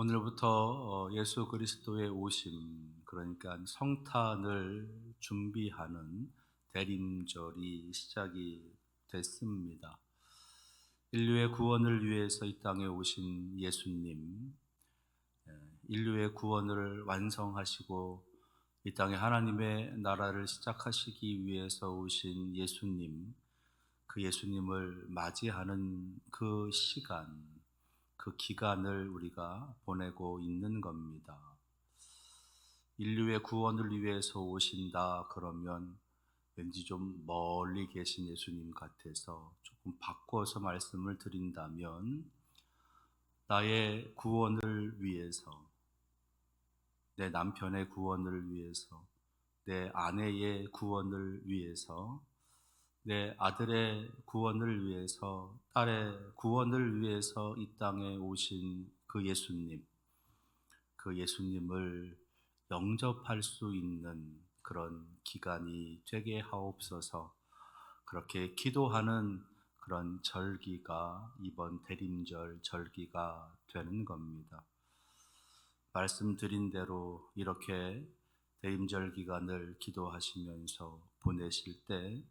오늘부터 예수 그리스도의 오심, 그러니까 성탄을 준비하는 대림절이 시작이 됐습니다. 인류의 구원을 위해서 이 땅에 오신 예수님, 인류의 구원을 완성하시고 이 땅에 하나님의 나라를 시작하시기 위해서 오신 예수님, 그 예수님을 맞이하는 그 시간, 그 기간을 우리가 보내고 있는 겁니다. 인류의 구원을 위해서 오신다 그러면 왠지 좀 멀리 계신 예수님 같아서 조금 바꿔서 말씀을 드린다면, 나의 구원을 위해서, 내 남편의 구원을 위해서, 내 아내의 구원을 위해서, 내 아들의 구원을 위해서, 딸의 구원을 위해서 이 땅에 오신 그 예수님, 그 예수님을 영접할 수 있는 그런 기간이 되게 하옵소서. 그렇게 기도하는 그런 절기가 이번 대림절 절기가 되는 겁니다. 말씀드린 대로 이렇게 대림절 기간을 기도하시면서 보내실 때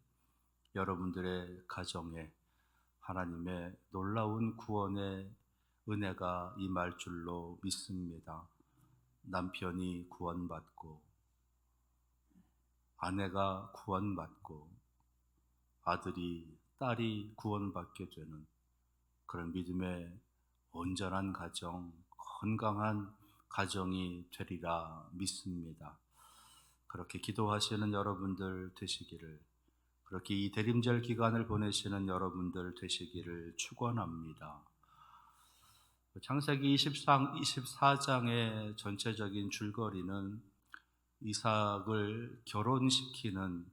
여러분들의 가정에 하나님의 놀라운 구원의 은혜가 임할 줄로 믿습니다. 남편이 구원받고, 아내가 구원받고, 아들이, 딸이 구원받게 되는 그런 믿음의 온전한 가정, 건강한 가정이 되리라 믿습니다. 그렇게 기도하시는 여러분들 되시기를, 그렇게 이 대림절 기간을 보내시는 여러분들 되시기를 축원합니다. 창세기 24장의 전체적인 줄거리는 이삭을 결혼시키는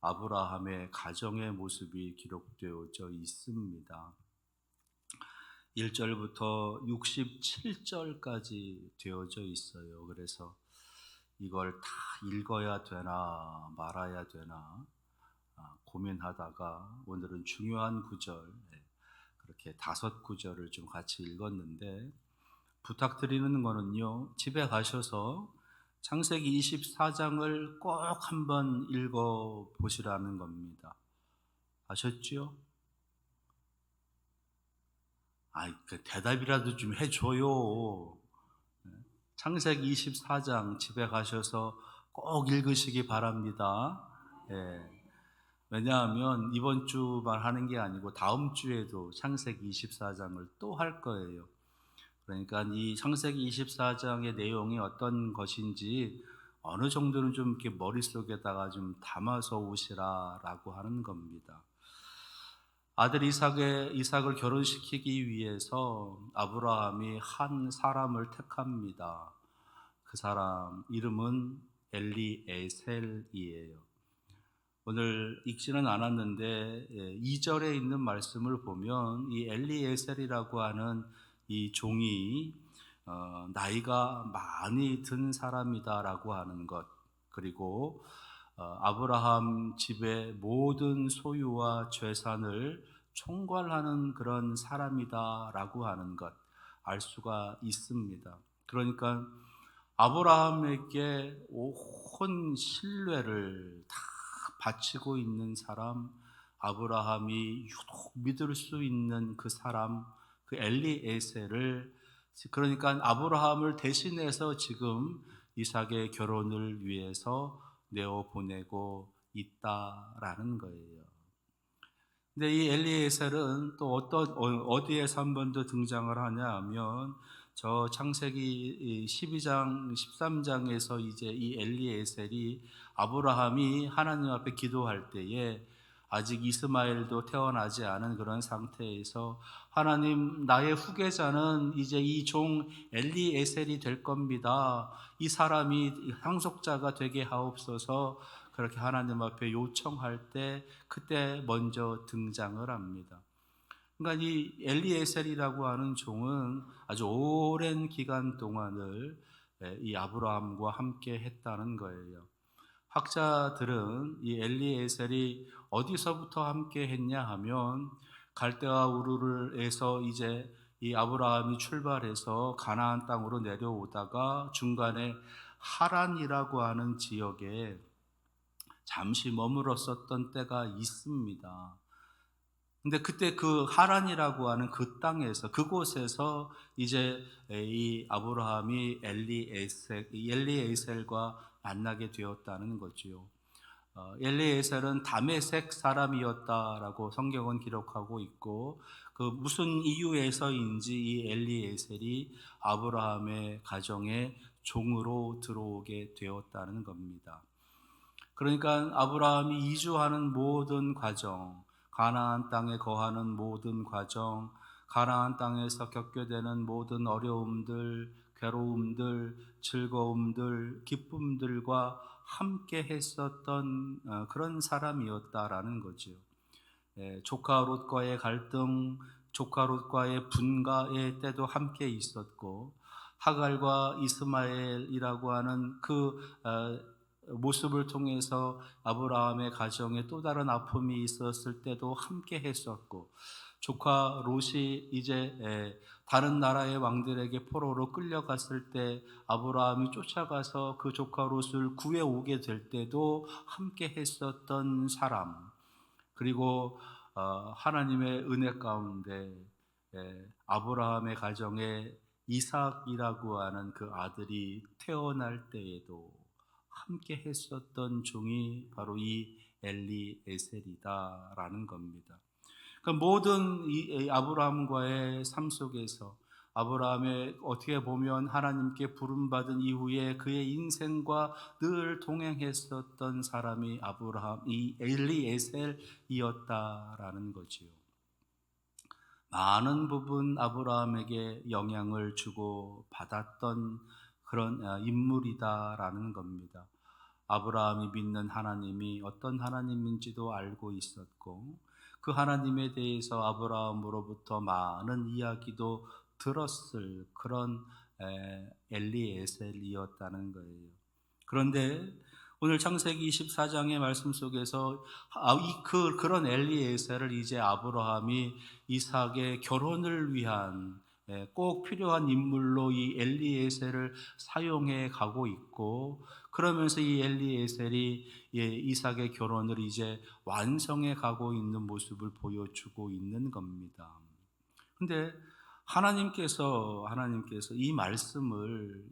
아브라함의 가정의 모습이 기록되어져 있습니다. 1절부터 67절까지 되어져 있어요. 그래서 이걸 다 읽어야 되나 말아야 되나 고민하다가 오늘은 중요한 구절, 그렇게 5구절을 좀 같이 읽었는데, 부탁드리는 거는요, 집에 가셔서 창세기 24장을 꼭 한번 읽어 보시라는 겁니다. 아셨죠? 그 대답이라도 좀 해줘요. 창세기 24장 집에 가셔서 꼭 읽으시기 바랍니다. 예. 왜냐하면 이번 주만 하는 게 아니고 다음 주에도 창세기 24장을 또 할 거예요. 그러니까 이 창세기 24장의 내용이 어떤 것인지 어느 정도는 좀 이렇게 머릿속에다가 좀 담아서 오시라라고 하는 겁니다. 아들 이삭을 결혼시키기 위해서 아브라함이 한 사람을 택합니다. 그 사람 이름은 엘리에셀이에요. 오늘 읽지는 않았는데 2절에 있는 말씀을 보면 이 엘리에셀이라고 하는 이 종이 나이가 많이 든 사람이다라고 하는 것, 그리고 아브라함 집의 모든 소유와 재산을 총괄하는 그런 사람이다라고 하는 것 알 수가 있습니다. 그러니까 아브라함에게 온 신뢰를 다 바치고 있는 사람, 아브라함이 유독 믿을 수 있는 그 사람, 그 엘리에셀을, 그러니까 아브라함을 대신해서 지금 이삭의 결혼을 위해서 내어 보내고 있다라는 거예요. 근데 이 엘리에셀은 또 어디에서 한 번 더 등장을 하냐 하면, 저 창세기 12장, 13장에서 이제 이 엘리에셀이 아브라함이 하나님 앞에 기도할 때에 아직 이스마엘도 태어나지 않은 그런 상태에서, 하나님, 나의 후계자는 이제 이 종 엘리에셀이 될 겁니다. 이 사람이 상속자가 되게 하옵소서. 그렇게 하나님 앞에 요청할 때 그때 먼저 등장을 합니다. 그러니까 이 엘리에셀이라고 하는 종은 아주 오랜 기간 동안을 이 아브라함과 함께 했다는 거예요. 학자들은 이 엘리에셀이 어디서부터 함께 했냐 하면, 갈대아 우르르에서 이제 이 아브라함이 출발해서 가나안 땅으로 내려오다가 중간에 하란이라고 하는 지역에 잠시 머물렀었던 때가 있습니다. 근데 그때 그 하란이라고 하는 그 땅에서, 그곳에서 이제 이 아브라함이 엘리에셀과 만나게 되었다는 거지요. 엘리에셀은 다메섹 사람이었다라고 성경은 기록하고 있고, 그 무슨 이유에서인지 이 엘리에셀이 아브라함의 가정에 종으로 들어오게 되었다는 겁니다. 그러니까 아브라함이 이주하는 모든 과정, 가나안 땅에 거하는 모든 과정, 가나안 땅에서 겪게 되는 모든 어려움들, 괴로움들, 즐거움들, 기쁨들과 함께 했었던 그런 사람이었다라는 거지요. 조카 롯과의 갈등, 조카 롯과의 분가의 때도 함께 있었고, 하갈과 이스마엘이라고 하는 그 모습을 통해서 아브라함의 가정에 또 다른 아픔이 있었을 때도 함께 했었고, 조카 롯이 이제 다른 나라의 왕들에게 포로로 끌려갔을 때 아브라함이 쫓아가서 그 조카 롯을 구해 오게 될 때도 함께 했었던 사람, 그리고 하나님의 은혜 가운데 아브라함의 가정에 이삭이라고 하는 그 아들이 태어날 때에도 함께 했었던 종이 바로 이 엘리에셀이다라는 겁니다. 그러니까 모든 이 아브라함과의 삶 속에서 아브라함의 어떻게 보면 하나님께 부름받은 이후에 그의 인생과 늘 동행했었던 사람이 아브라함, 이 엘리에셀이었다라는 거지요. 많은 부분 아브라함에게 영향을 주고 받았던 그런 인물이다라는 겁니다. 아브라함이 믿는 하나님이 어떤 하나님인지도 알고 있었고, 그 하나님에 대해서 아브라함으로부터 많은 이야기도 들었을 그런 엘리에셀이었다는 거예요. 그런데 오늘 창세기 24장의 말씀 속에서 그런 엘리에셀을 이제 아브라함이 이삭의 결혼을 위한 꼭 필요한 인물로 이 엘리에셀을 사용해 가고 있고, 그러면서 이 엘리에셀이 이삭의 결혼을 이제 완성해 가고 있는 모습을 보여주고 있는 겁니다. 근데 하나님께서 이 말씀을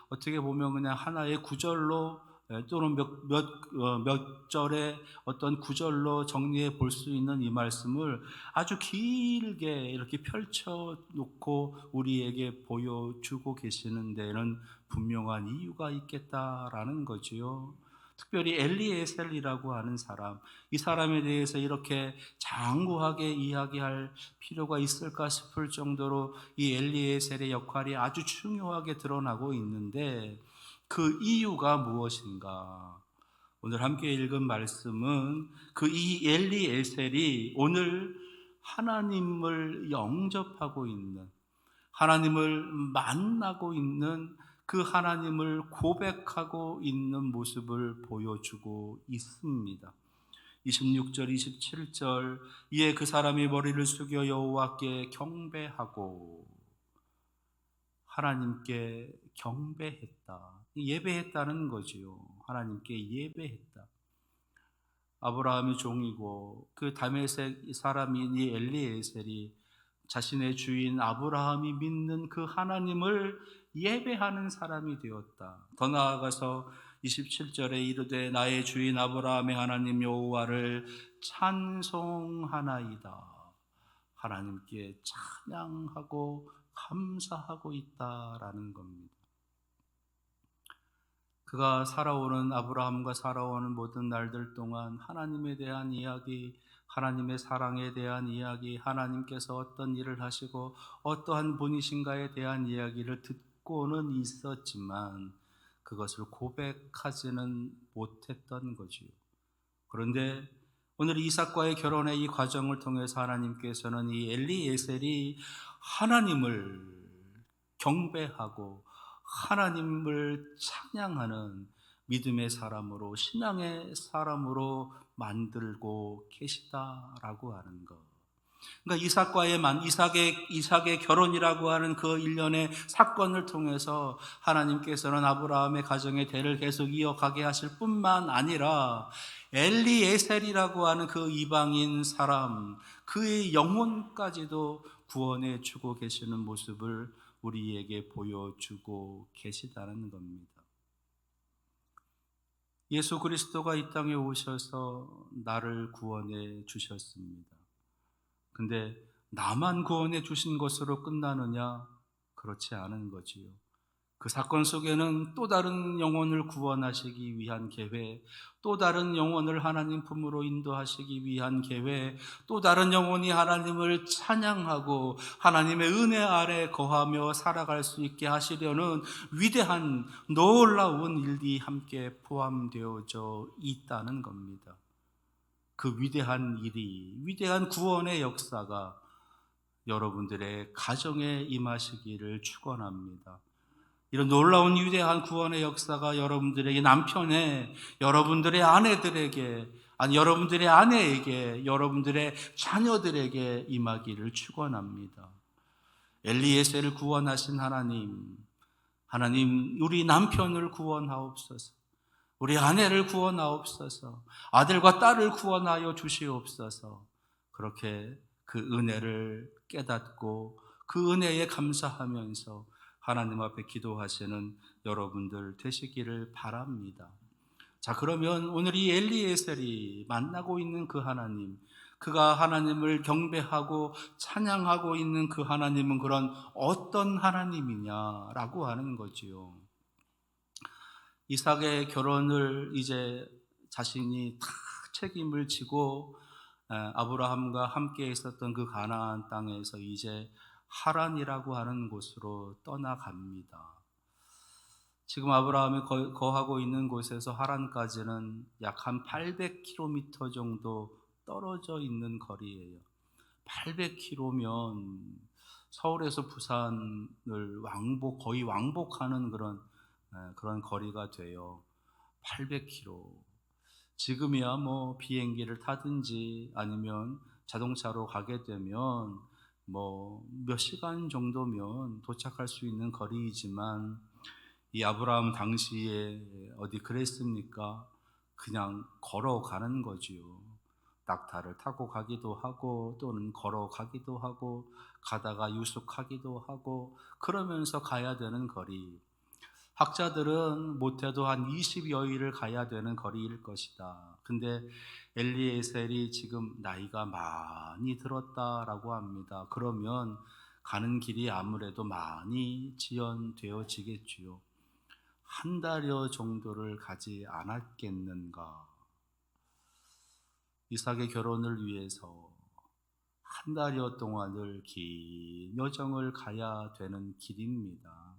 어떻게 보면 그냥 하나의 구절로 또는 몇 절의 어떤 구절로 정리해 볼 수 있는 이 말씀을 아주 길게 이렇게 펼쳐 놓고 우리에게 보여주고 계시는 데는 분명한 이유가 있겠다라는 거지요. 특별히 엘리에셀이라고 하는 사람, 이 사람에 대해서 이렇게 장구하게 이야기할 필요가 있을까 싶을 정도로 이 엘리에셀의 역할이 아주 중요하게 드러나고 있는데, 그 이유가 무엇인가? 오늘 함께 읽은 말씀은 그 이 엘리에셀이 오늘 하나님을 영접하고 있는, 하나님을 만나고 있는, 그 하나님을 고백하고 있는 모습을 보여주고 있습니다. 26절, 27절, 이에 그 사람이 머리를 숙여 여호와께 경배하고, 하나님께 경배했다. 예배했다는 거지요. 하나님께 예배했다. 아브라함이 종이고 그 다메섹 사람인 이 엘리에셀이 자신의 주인 아브라함이 믿는 그 하나님을 예배하는 사람이 되었다. 더 나아가서 27절에 이르되 나의 주인 아브라함의 하나님 여호와를 찬송하나이다. 하나님께 찬양하고 감사하고 있다라는 겁니다. 그가 살아오는, 아브라함과 살아오는 모든 날들 동안 하나님에 대한 이야기, 하나님의 사랑에 대한 이야기, 하나님께서 어떤 일을 하시고 어떠한 분이신가에 대한 이야기를 듣고는 있었지만 그것을 고백하지는 못했던 거지요. 그런데 오늘 이삭과의 결혼의 이 과정을 통해서 하나님께서는 이 엘리에셀이 하나님을 경배하고 하나님을 찬양하는 믿음의 사람으로, 신앙의 사람으로 만들고 계시다라고 하는 것. 그러니까 이삭의 결혼이라고 하는 그 일련의 사건을 통해서 하나님께서는 아브라함의 가정의 대를 계속 이어가게 하실 뿐만 아니라 엘리에셀이라고 하는 그 이방인 사람, 그의 영혼까지도 구원해 주고 계시는 모습을 우리에게 보여주고 계시다는 겁니다. 예수 그리스도가 이 땅에 오셔서 나를 구원해 주셨습니다. 근데 나만 구원해 주신 것으로 끝나느냐? 그렇지 않은 거지요. 그 사건 속에는 또 다른 영혼을 구원하시기 위한 계획, 또 다른 영혼을 하나님 품으로 인도하시기 위한 계획, 또 다른 영혼이 하나님을 찬양하고 하나님의 은혜 아래 거하며 살아갈 수 있게 하시려는 위대한 놀라운 일이 함께 포함되어져 있다는 겁니다. 그 위대한 일이, 위대한 구원의 역사가 여러분들의 가정에 임하시기를 축원합니다. 이런 놀라운 위대한 구원의 역사가 여러분들에게, 남편에, 여러분들의 아내들에게, 아니 여러분들의 아내에게, 여러분들의 자녀들에게 임하기를 축원합니다. 엘리에셀을 구원하신 하나님, 우리 남편을 구원하옵소서. 우리 아내를 구원하옵소서. 아들과 딸을 구원하여 주시옵소서. 그렇게 그 은혜를 깨닫고 그 은혜에 감사하면서 하나님 앞에 기도하시는 여러분들 되시기를 바랍니다. 자, 그러면 오늘 이 엘리에셀이 만나고 있는 그 하나님, 그가 하나님을 경배하고 찬양하고 있는 그 하나님은 그런 어떤 하나님이냐라고 하는 거지요. 이삭의 결혼을 이제 자신이 다 책임을 지고 아브라함과 함께 있었던 그 가나안 땅에서 이제 하란이라고 하는 곳으로 떠나갑니다. 지금 아브라함이 거하고 있는 곳에서 하란까지는 약 한 800km 정도 떨어져 있는 거리예요. 800km면 서울에서 부산을 거의 왕복하는 그런 거리가 돼요. 800km. 지금이야 뭐 비행기를 타든지 아니면 자동차로 가게 되면 뭐 몇 시간 정도면 도착할 수 있는 거리이지만, 이 아브라함 당시에 어디 그랬습니까? 그냥 걸어가는 거지요. 낙타를 타고 가기도 하고 또는 걸어가기도 하고 가다가 유숙하기도 하고 그러면서 가야 되는 거리. 학자들은 못해도 한 20여일을 가야 되는 거리일 것이다. 근데 엘리에셀이 지금 나이가 많이 들었다라고 합니다. 그러면 가는 길이 아무래도 많이 지연되어지겠지요. 한 달여 정도를 가지 않았겠는가. 이삭의 결혼을 위해서 한 달여 동안을 긴 여정을 가야 되는 길입니다.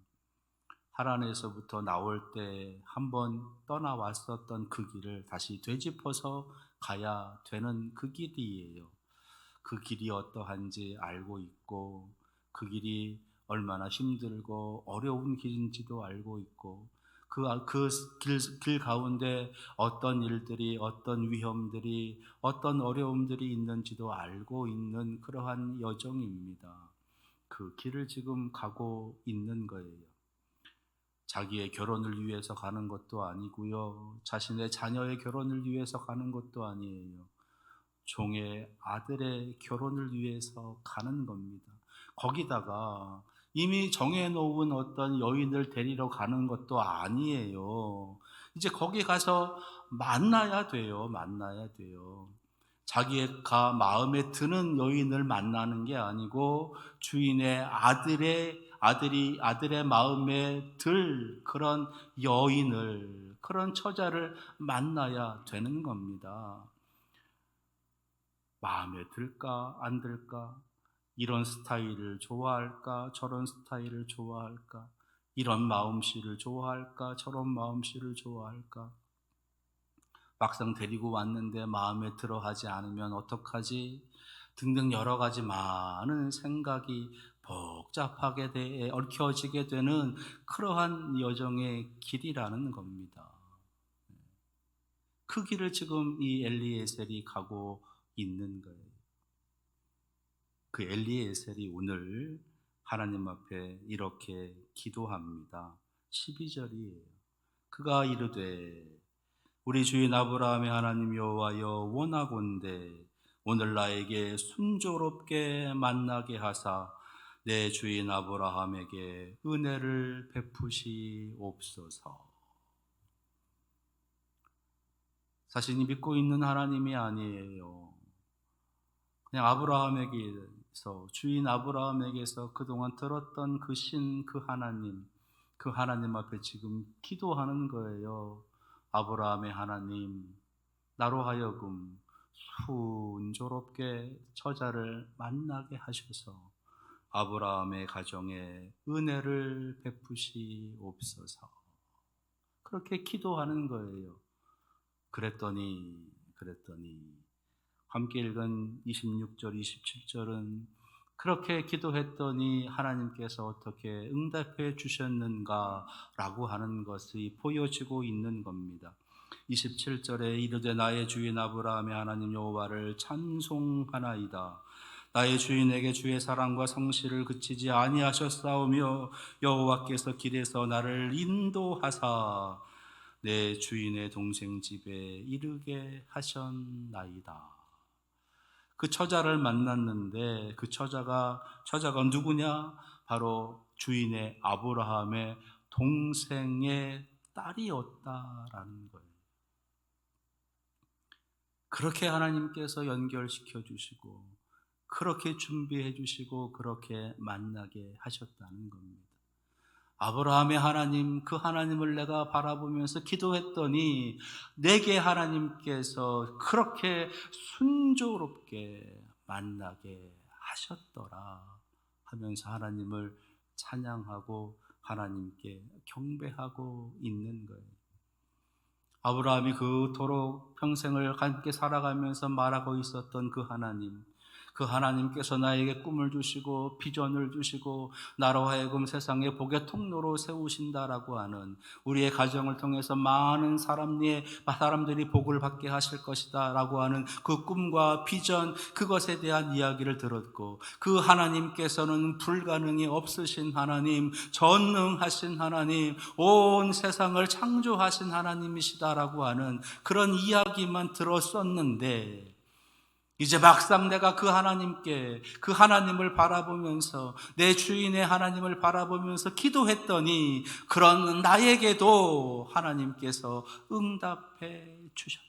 하란에서부터 나올 때 한번 떠나왔었던 그 길을 다시 되짚어서 가야 되는 그 길이에요. 그 길이 어떠한지 알고 있고, 그 길이 얼마나 힘들고 어려운 길인지도 알고 있고, 길 가운데 어떤 일들이, 어떤 위험들이, 어떤 어려움들이 있는지도 알고 있는 그러한 여정입니다. 그 길을 지금 가고 있는 거예요. 자기의 결혼을 위해서 가는 것도 아니고요. 자신의 자녀의 결혼을 위해서 가는 것도 아니에요. 종의 아들의 결혼을 위해서 가는 겁니다. 거기다가 이미 정해놓은 어떤 여인을 데리러 가는 것도 아니에요. 이제 거기 가서 만나야 돼요. 자기가 마음에 드는 여인을 만나는 게 아니고 주인의 아들의 마음에 들 그런 여인을, 그런 처자를 만나야 되는 겁니다. 마음에 들까 안 들까? 이런 스타일을 좋아할까 저런 스타일을 좋아할까? 이런 마음씨를 좋아할까 저런 마음씨를 좋아할까? 막상 데리고 왔는데 마음에 들어 하지 않으면 어떡하지? 등등 여러 가지 많은 생각이 복잡하게 얽혀지게 되는 그러한 여정의 길이라는 겁니다. 그 길을 지금 이 엘리에셀이 가고 있는 거예요. 그 엘리에셀이 오늘 하나님 앞에 이렇게 기도합니다. 12절이에요. 그가 이르되 우리 주인 아브라함의 하나님 여호와여 원하건대 오늘 나에게 순조롭게 만나게 하사 내 주인 아브라함에게 은혜를 베푸시옵소서. 자신이 믿고 있는 하나님이 아니에요. 그냥 아브라함에게서, 주인 아브라함에게서 그동안 들었던 그 신, 그 하나님 앞에 지금 기도하는 거예요. 아브라함의 하나님, 나로 하여금 순조롭게 처자를 만나게 하셔서 아브라함의 가정에 은혜를 베푸시옵소서. 그렇게 기도하는 거예요. 그랬더니 함께 읽은 26절, 27절은 그렇게 기도했더니 하나님께서 어떻게 응답해 주셨는가라고 하는 것이 보여지고 있는 겁니다. 27절에 이르되 나의 주인 아브라함의 하나님 여호와를 찬송하나이다. 나의 주인에게 주의 사랑과 성실을 그치지 아니하셨사오며 여호와께서 길에서 나를 인도하사 내 주인의 동생 집에 이르게 하셨나이다. 그 처자를 만났는데 그 처자가 누구냐? 바로 주인의 아브라함의 동생의 딸이었다라는 거예요. 그렇게 하나님께서 연결시켜 주시고 그렇게 준비해 주시고 그렇게 만나게 하셨다는 겁니다. 아브라함의 하나님, 그 하나님을 내가 바라보면서 기도했더니 내게 하나님께서 그렇게 순조롭게 만나게 하셨더라 하면서 하나님을 찬양하고 하나님께 경배하고 있는 거예요. 아브라함이 그토록 평생을 함께 살아가면서 말하고 있었던 그 하나님께서 나에게 꿈을 주시고 비전을 주시고 나로 하여금 세상의 복의 통로로 세우신다라고 하는, 우리의 가정을 통해서 많은 사람들이 복을 받게 하실 것이다 라고 하는 그 꿈과 비전, 그것에 대한 이야기를 들었고, 그 하나님께서는 불가능이 없으신 하나님, 전능하신 하나님, 온 세상을 창조하신 하나님이시다라고 하는 그런 이야기만 들었었는데, 이제 막상 내가 그 하나님을 바라보면서, 내 주인의 하나님을 바라보면서 기도했더니 그런 나에게도 하나님께서 응답해 주셨다.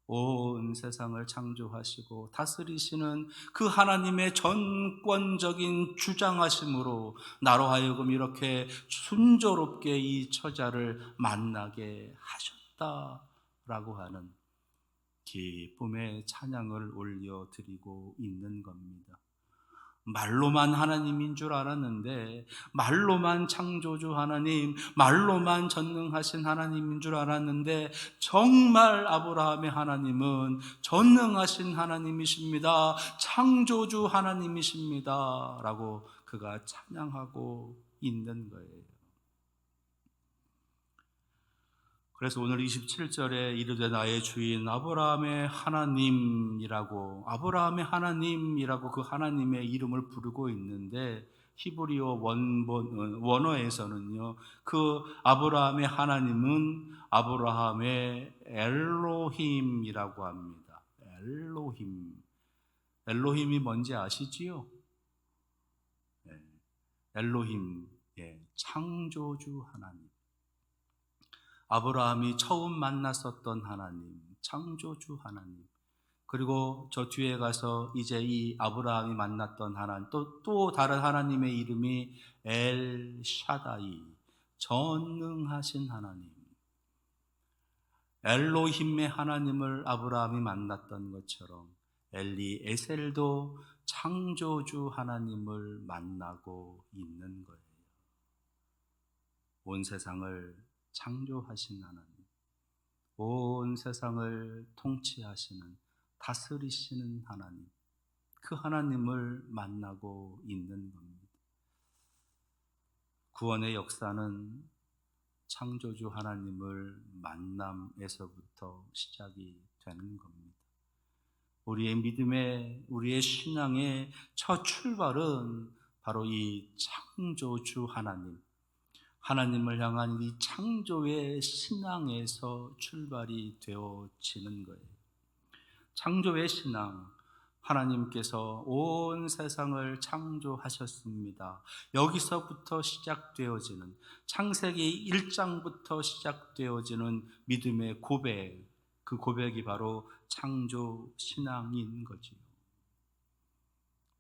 온 세상을 창조하시고 다스리시는 그 하나님의 전권적인 주장하심으로 나로 하여금 이렇게 순조롭게 이 처자를 만나게 하셨다라고 하는 기쁨의 찬양을 올려드리고 있는 겁니다. 말로만 하나님인 줄 알았는데, 말로만 창조주 하나님, 말로만 전능하신 하나님인 줄 알았는데, 정말 아브라함의 하나님은 전능하신 하나님이십니다. 창조주 하나님이십니다. 라고 그가 찬양하고 있는 거예요. 그래서 오늘 27절에 이르되 나의 주인 아브라함의 하나님이라고 그 하나님의 이름을 부르고 있는데, 히브리어 원어에서는요, 그 아브라함의 하나님은 아브라함의 엘로힘이라고 합니다. 엘로힘이 뭔지 아시지요? 네. 엘로힘, 창조주 하나님. 아브라함이 처음 만났었던 하나님, 창조주 하나님. 그리고 저 뒤에 가서 이제 이 아브라함이 만났던 하나님, 또 다른 하나님의 이름이 엘샤다이, 전능하신 하나님. 엘로힘의 하나님을 아브라함이 만났던 것처럼 엘리에셀도 창조주 하나님을 만나고 있는 거예요. 온 세상을 창조하신 하나님, 온 세상을 통치하시는, 다스리시는 하나님, 그 하나님을 만나고 있는 겁니다. 구원의 역사는 창조주 하나님을 만남에서부터 시작이 되는 겁니다. 우리의 믿음의, 우리의 신앙의 첫 출발은 바로 이 창조주 하나님을 향한 이 창조의 신앙에서 출발이 되어지는 거예요. 창조의 신앙, 하나님께서 온 세상을 창조하셨습니다. 여기서부터 시작되어지는, 창세기 1장부터 시작되어지는 믿음의 고백, 그 고백이 바로 창조 신앙인 거지요.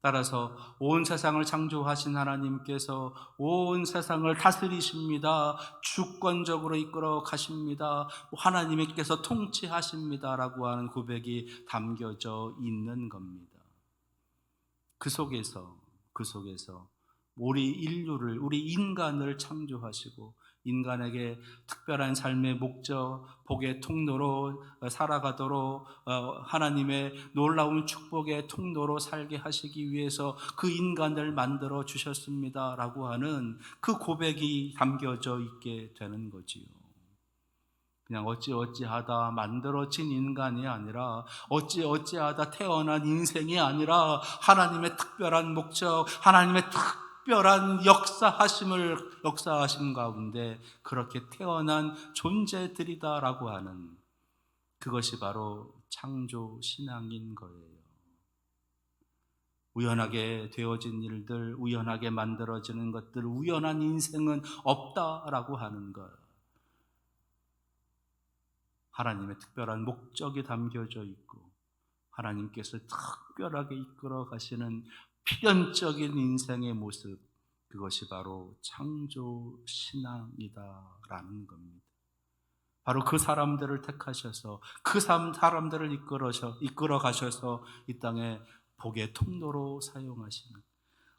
따라서 온 세상을 창조하신 하나님께서 온 세상을 다스리십니다. 주권적으로 이끌어 가십니다. 하나님께서 통치하십니다라고 하는 고백이 담겨져 있는 겁니다. 그 속에서 우리 인류를, 우리 인간을 창조하시고 인간에게 특별한 삶의 목적, 복의 통로로 살아가도록 하나님의 놀라운 축복의 통로로 살게 하시기 위해서 그 인간을 만들어 주셨습니다라고 하는 그 고백이 담겨져 있게 되는 거지요. 그냥 어찌어찌하다 만들어진 인간이 아니라 어찌어찌하다 태어난 인생이 아니라 하나님의 특별한 목적, 하나님의 특별한 역사하심 가운데 그렇게 태어난 존재들이다라고 하는, 그것이 바로 창조 신앙인 거예요. 우연하게 되어진 일들, 우연하게 만들어지는 것들, 우연한 인생은 없다라고 하는 것. 하나님의 특별한 목적이 담겨져 있고 하나님께서 특별하게 이끌어 가시는 필연적인 인생의 모습, 그것이 바로 창조 신앙이다라는 겁니다. 바로 그 사람들을 택하셔서 그 사람들을 이끌어 가셔서 이 땅에 복의 통로로 사용하시는,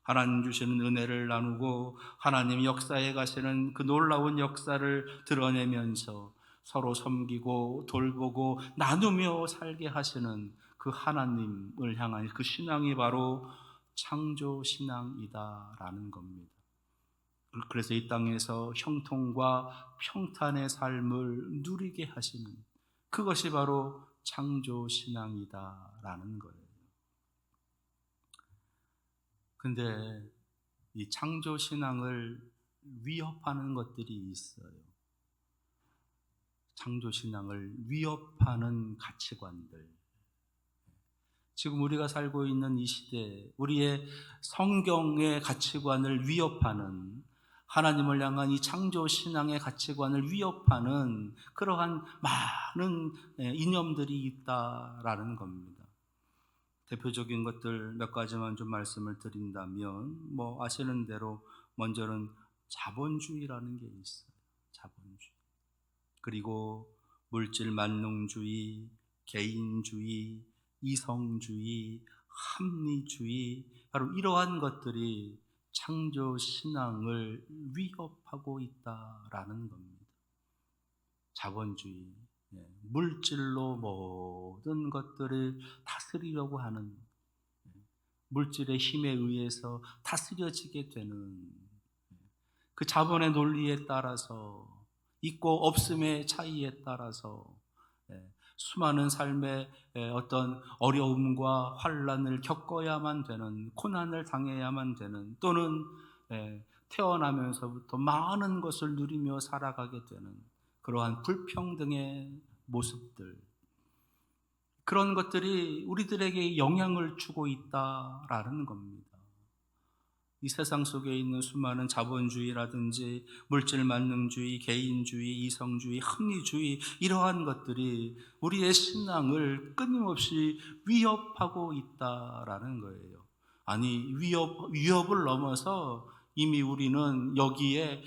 하나님 주시는 은혜를 나누고 하나님 역사에 가시는 그 놀라운 역사를 드러내면서 서로 섬기고 돌보고 나누며 살게 하시는 그 하나님을 향한 그 신앙이 바로 창조 신앙이다라는 겁니다. 그래서 이 땅에서 형통과 평탄의 삶을 누리게 하시는, 그것이 바로 창조 신앙이다라는 거예요. 근데 이 창조 신앙을 위협하는 것들이 있어요. 창조 신앙을 위협하는 가치관들. 지금 우리가 살고 있는 이 시대, 우리의 성경의 가치관을 위협하는, 하나님을 향한 이 창조 신앙의 가치관을 위협하는 그러한 많은 이념들이 있다라는 겁니다. 대표적인 것들 몇 가지만 좀 말씀을 드린다면, 아시는 대로 먼저는 자본주의라는 게 있어요. 자본주의. 그리고 물질 만능주의, 개인주의, 이성주의, 합리주의, 바로 이러한 것들이 창조 신앙을 위협하고 있다라는 겁니다. 자본주의, 물질로 모든 것들을 다스리려고 하는, 물질의 힘에 의해서 다스려지게 되는 그 자본의 논리에 따라서, 있고 없음의 차이에 따라서 수많은 삶의 어떤 어려움과 환난을 겪어야만 되는, 고난을 당해야만 되는, 또는 태어나면서부터 많은 것을 누리며 살아가게 되는 그러한 불평등의 모습들, 그런 것들이 우리들에게 영향을 주고 있다라는 겁니다. 이 세상 속에 있는 수많은 자본주의라든지 물질 만능주의, 개인주의, 이성주의, 합리주의, 이러한 것들이 우리의 신앙을 끊임없이 위협하고 있다라는 거예요. 아니, 위협을 넘어서 이미 우리는 여기에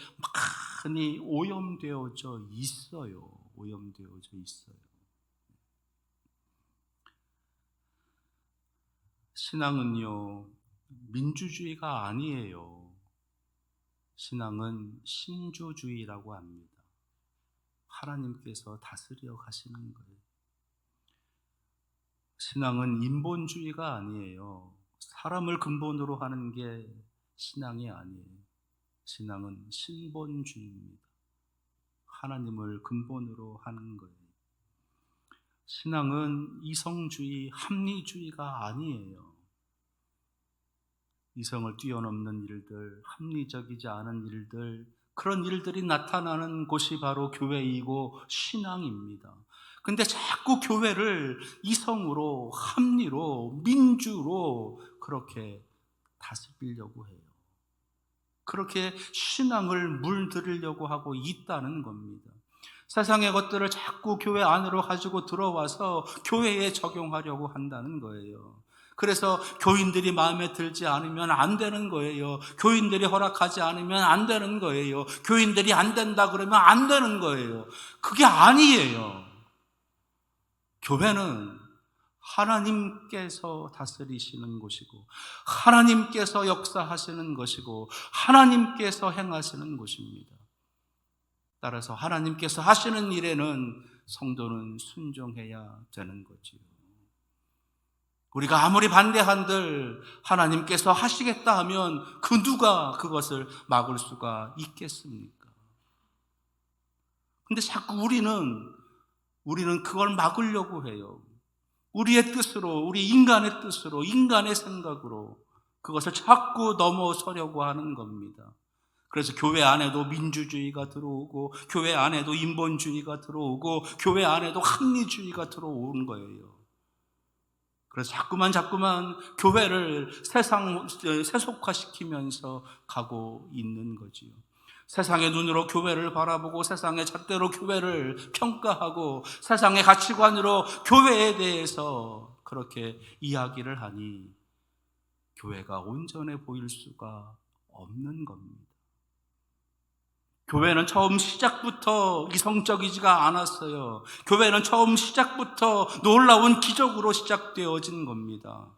많이 오염되어져 있어요. 오염되어져 있어요. 신앙은요, 민주주의가 아니에요. 신앙은 신주주의라고 합니다. 하나님께서 다스려 가시는 거예요. 신앙은 인본주의가 아니에요. 사람을 근본으로 하는 게 신앙이 아니에요. 신앙은 신본주의입니다. 하나님을 근본으로 하는 거예요. 신앙은 이성주의, 합리주의가 아니에요. 이성을 뛰어넘는 일들, 합리적이지 않은 일들, 그런 일들이 나타나는 곳이 바로 교회이고 신앙입니다. 근데 자꾸 교회를 이성으로, 합리로, 민주로 그렇게 다스리려고 해요. 그렇게 신앙을 물들이려고 하고 있다는 겁니다. 세상의 것들을 자꾸 교회 안으로 가지고 들어와서 교회에 적용하려고 한다는 거예요. 그래서 교인들이 마음에 들지 않으면 안 되는 거예요. 교인들이 허락하지 않으면 안 되는 거예요. 교인들이 안 된다 그러면 안 되는 거예요. 그게 아니에요. 교회는 하나님께서 다스리시는 곳이고, 하나님께서 역사하시는 것이고, 하나님께서 행하시는 곳입니다. 따라서 하나님께서 하시는 일에는 성도는 순종해야 되는 거지요. 우리가 아무리 반대한들 하나님께서 하시겠다 하면 그 누가 그것을 막을 수가 있겠습니까? 근데 자꾸 우리는 그걸 막으려고 해요. 우리의 뜻으로, 우리 인간의 뜻으로, 인간의 생각으로 그것을 자꾸 넘어서려고 하는 겁니다. 그래서 교회 안에도 민주주의가 들어오고, 교회 안에도 인본주의가 들어오고, 교회 안에도 합리주의가 들어오는 거예요. 그래서 자꾸만 교회를 세속화시키면서 가고 있는 거지요. 세상의 눈으로 교회를 바라보고, 세상의 잣대로 교회를 평가하고, 세상의 가치관으로 교회에 대해서 그렇게 이야기를 하니 교회가 온전해 보일 수가 없는 겁니다. 교회는 처음 시작부터 이성적이지가 않았어요. 교회는 처음 시작부터 놀라운 기적으로 시작되어진 겁니다.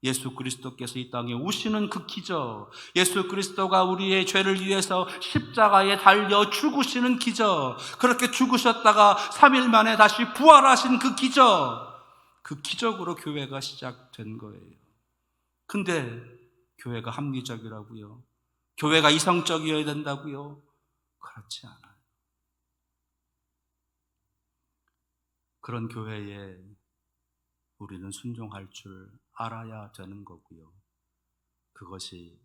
예수 그리스도께서 이 땅에 오시는 그 기적, 예수 그리스도가 우리의 죄를 위해서 십자가에 달려 죽으시는 기적, 그렇게 죽으셨다가 3일 만에 다시 부활하신 그 기적, 그 기적으로 교회가 시작된 거예요. 근데 교회가 합리적이라고요? 교회가 이성적이어야 된다고요? 그렇지 않아요. 그런 교회에 우리는 순종할 줄 알아야 되는 거고요. 그것이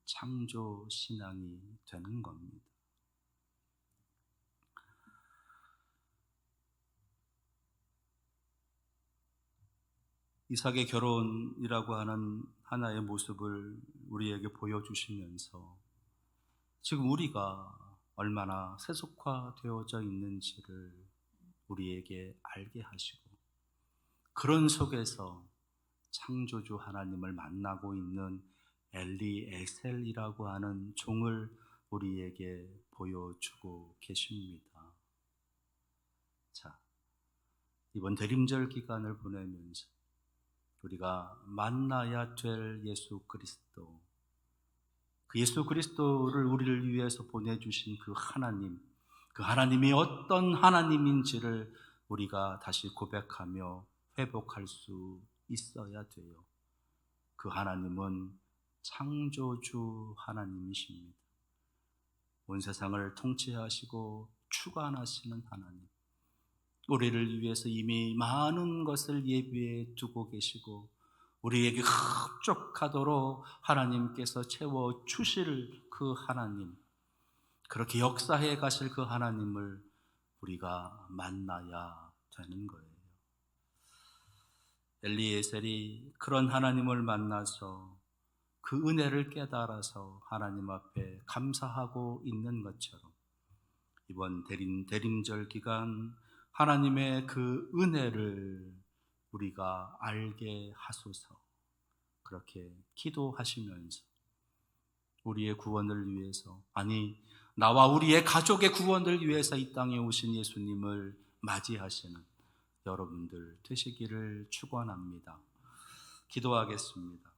창조 신앙이 되는 겁니다. 이삭의 결혼이라고 하는 하나의 모습을 우리에게 보여주시면서 지금 우리가 얼마나 세속화되어져 있는지를 우리에게 알게 하시고, 그런 속에서 창조주 하나님을 만나고 있는 엘리에셀이라고 하는 종을 우리에게 보여주고 계십니다. 자, 이번 대림절 기간을 보내면서 우리가 만나야 될 예수 그리스도, 그 예수 그리스도를 우리를 위해서 보내주신 그 하나님이 어떤 하나님인지를 우리가 다시 고백하며 회복할 수 있어야 돼요. 그 하나님은 창조주 하나님이십니다. 온 세상을 통치하시고 주관하시는 하나님, 우리를 위해서 이미 많은 것을 예비해 두고 계시고 우리에게 흡족하도록 하나님께서 채워주실 그 하나님, 그렇게 역사해 가실 그 하나님을 우리가 만나야 되는 거예요. 엘리에셀이 그런 하나님을 만나서 그 은혜를 깨달아서 하나님 앞에 감사하고 있는 것처럼 이번 대림절 기간 하나님의 그 은혜를 우리가 알게 하소서, 그렇게 기도하시면서 우리의 구원을 위해서, 아니 나와 우리의 가족의 구원을 위해서 이 땅에 오신 예수님을 맞이하시는 여러분들 되시기를 축원합니다. 기도하겠습니다.